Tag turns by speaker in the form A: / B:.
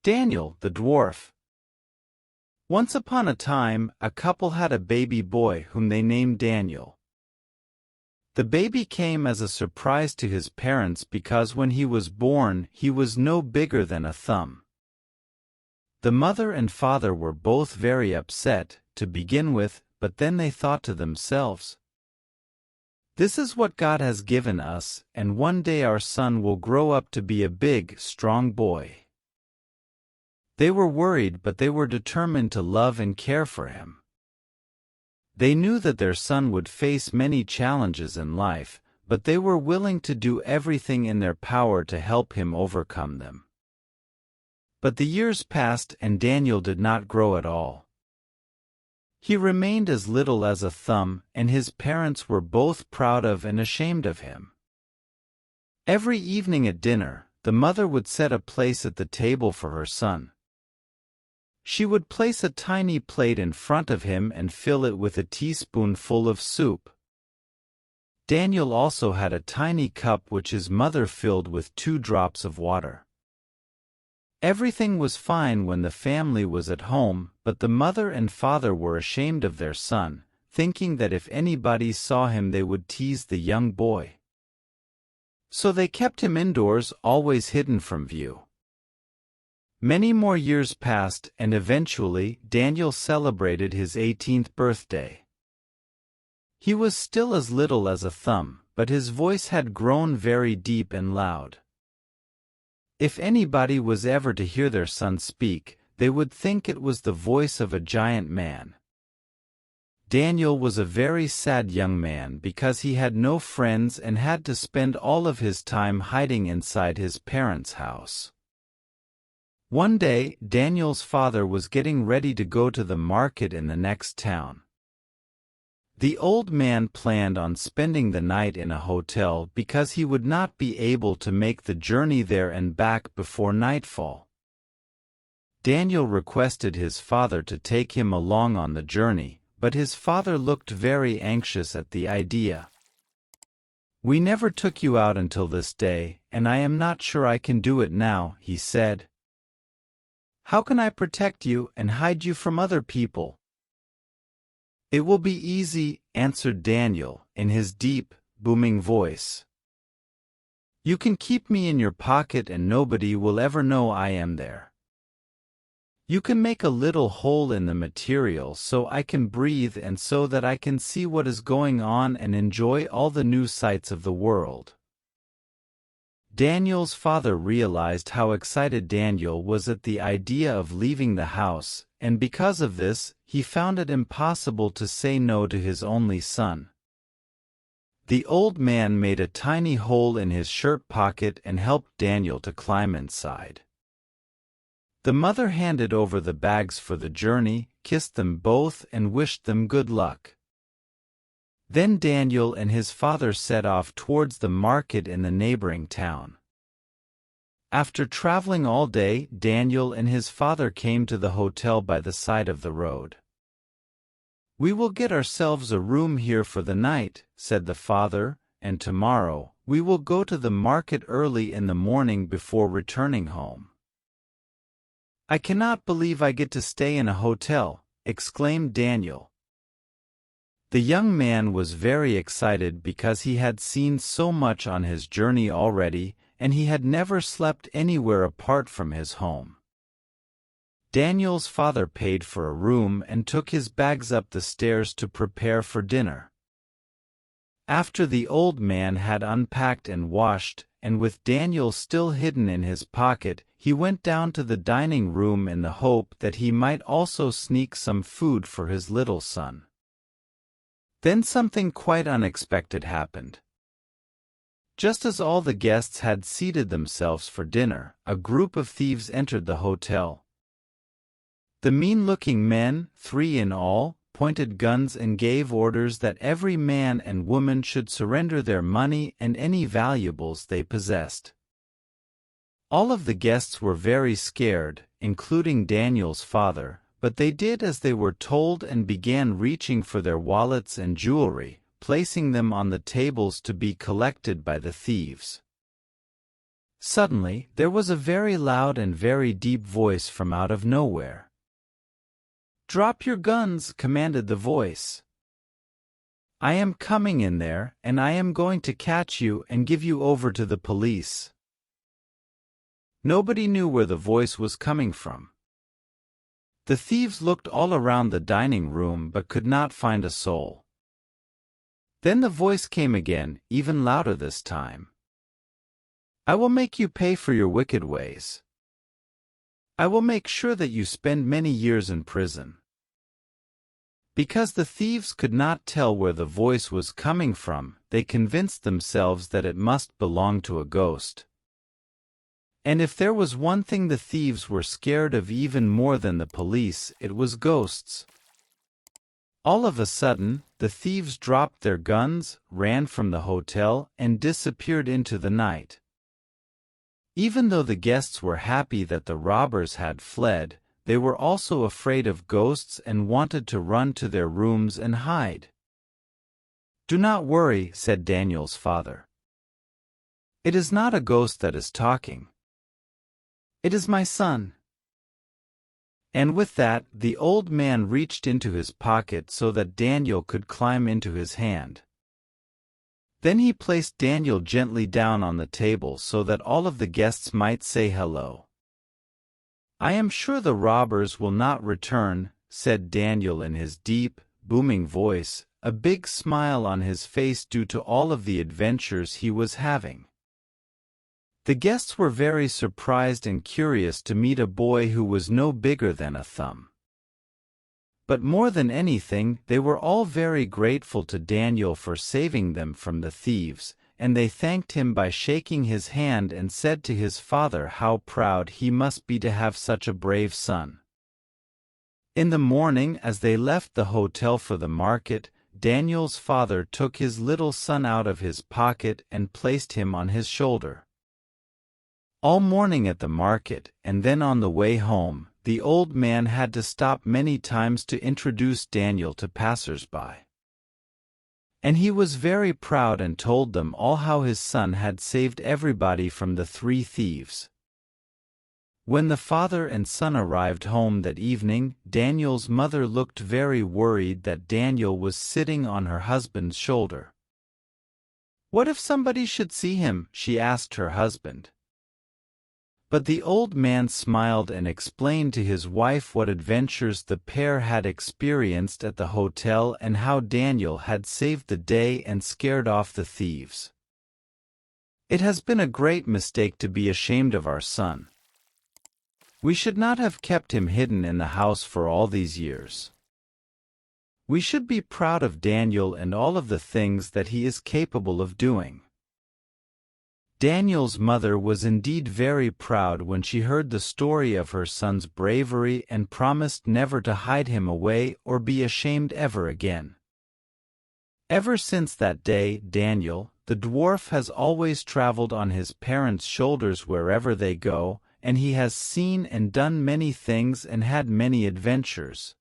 A: Daniel, the Dwarf. Once upon a time, a couple had a baby boy whom they named Daniel. The baby came as a surprise to his parents because when he was born, he was no bigger than a thumb. The mother and father were both very upset, to begin with, but then they thought to themselves, "This is what God has given us, and one day our son will grow up to be a big, strong boy." They were worried, but they were determined to love and care for him. They knew that their son would face many challenges in life, but they were willing to do everything in their power to help him overcome them. But the years passed and Daniel did not grow at all. He remained as little as a thumb, and his parents were both proud of and ashamed of him. Every evening at dinner, the mother would set a place at the table for her son. She would place a tiny plate in front of him and fill it with a teaspoonful of soup. Daniel also had a tiny cup which his mother filled with 2 drops of water. Everything was fine when the family was at home, but the mother and father were ashamed of their son, thinking that if anybody saw him they would tease the young boy. So they kept him indoors, always hidden from view. Many more years passed, and eventually Daniel celebrated his 18th birthday. He was still as little as a thumb, but his voice had grown very deep and loud. If anybody was ever to hear their son speak, they would think it was the voice of a giant man. Daniel was a very sad young man because he had no friends and had to spend all of his time hiding inside his parents' house. One day, Daniel's father was getting ready to go to the market in the next town. The old man planned on spending the night in a hotel because he would not be able to make the journey there and back before nightfall. Daniel requested his father to take him along on the journey, but his father looked very anxious at the idea. "We never took you out until this day, and I am not sure I can do it now," he said. "How can I protect you and hide you from other people?" "It will be easy," answered Daniel, in his deep, booming voice. "You can keep me in your pocket and nobody will ever know I am there. You can make a little hole in the material so I can breathe and so that I can see what is going on and enjoy all the new sights of the world." Daniel's father realized how excited Daniel was at the idea of leaving the house, and because of this, he found it impossible to say no to his only son. The old man made a tiny hole in his shirt pocket and helped Daniel to climb inside. The mother handed over the bags for the journey, kissed them both and wished them good luck. Then Daniel and his father set off towards the market in the neighboring town. After traveling all day, Daniel and his father came to the hotel by the side of the road. "We will get ourselves a room here for the night," said the father, "and tomorrow, we will go to the market early in the morning before returning home." "I cannot believe I get to stay in a hotel," exclaimed Daniel. The young man was very excited because he had seen so much on his journey already, and he had never slept anywhere apart from his home. Daniel's father paid for a room and took his bags up the stairs to prepare for dinner. After the old man had unpacked and washed, and with Daniel still hidden in his pocket, he went down to the dining room in the hope that he might also sneak some food for his little son. Then something quite unexpected happened. Just as all the guests had seated themselves for dinner, a group of thieves entered the hotel. The mean-looking men, 3 in all, pointed guns and gave orders that every man and woman should surrender their money and any valuables they possessed. All of the guests were very scared, including Daniel's father, but they did as they were told and began reaching for their wallets and jewelry, placing them on the tables to be collected by the thieves. Suddenly, there was a very loud and very deep voice from out of nowhere. "Drop your guns," commanded the voice. "I am coming in there, and I am going to catch you and give you over to the police." Nobody knew where the voice was coming from. The thieves looked all around the dining room but could not find a soul. Then the voice came again, even louder this time. "I will make you pay for your wicked ways. I will make sure that you spend many years in prison." Because the thieves could not tell where the voice was coming from, they convinced themselves that it must belong to a ghost. And if there was one thing the thieves were scared of even more than the police, it was ghosts. All of a sudden, the thieves dropped their guns, ran from the hotel, and disappeared into the night. Even though the guests were happy that the robbers had fled, they were also afraid of ghosts and wanted to run to their rooms and hide. "Do not worry," said Daniel's father. "It is not a ghost that is talking. It is my son." And with that, the old man reached into his pocket so that Daniel could climb into his hand. Then he placed Daniel gently down on the table so that all of the guests might say hello. "I am sure the robbers will not return," said Daniel in his deep, booming voice, a big smile on his face due to all of the adventures he was having. The guests were very surprised and curious to meet a boy who was no bigger than a thumb. But more than anything, they were all very grateful to Daniel for saving them from the thieves, and they thanked him by shaking his hand and said to his father how proud he must be to have such a brave son. In the morning, as they left the hotel for the market, Daniel's father took his little son out of his pocket and placed him on his shoulder. All morning at the market, and then on the way home, the old man had to stop many times to introduce Daniel to passers-by. And he was very proud and told them all how his son had saved everybody from the three thieves. When the father and son arrived home that evening, Daniel's mother looked very worried that Daniel was sitting on her husband's shoulder. "What if somebody should see him?" she asked her husband. But the old man smiled and explained to his wife what adventures the pair had experienced at the hotel and how Daniel had saved the day and scared off the thieves. "It has been a great mistake to be ashamed of our son. We should not have kept him hidden in the house for all these years. We should be proud of Daniel and all of the things that he is capable of doing." Daniel's mother was indeed very proud when she heard the story of her son's bravery and promised never to hide him away or be ashamed ever again. Ever since that day, Daniel, the dwarf, has always traveled on his parents' shoulders wherever they go, and he has seen and done many things and had many adventures.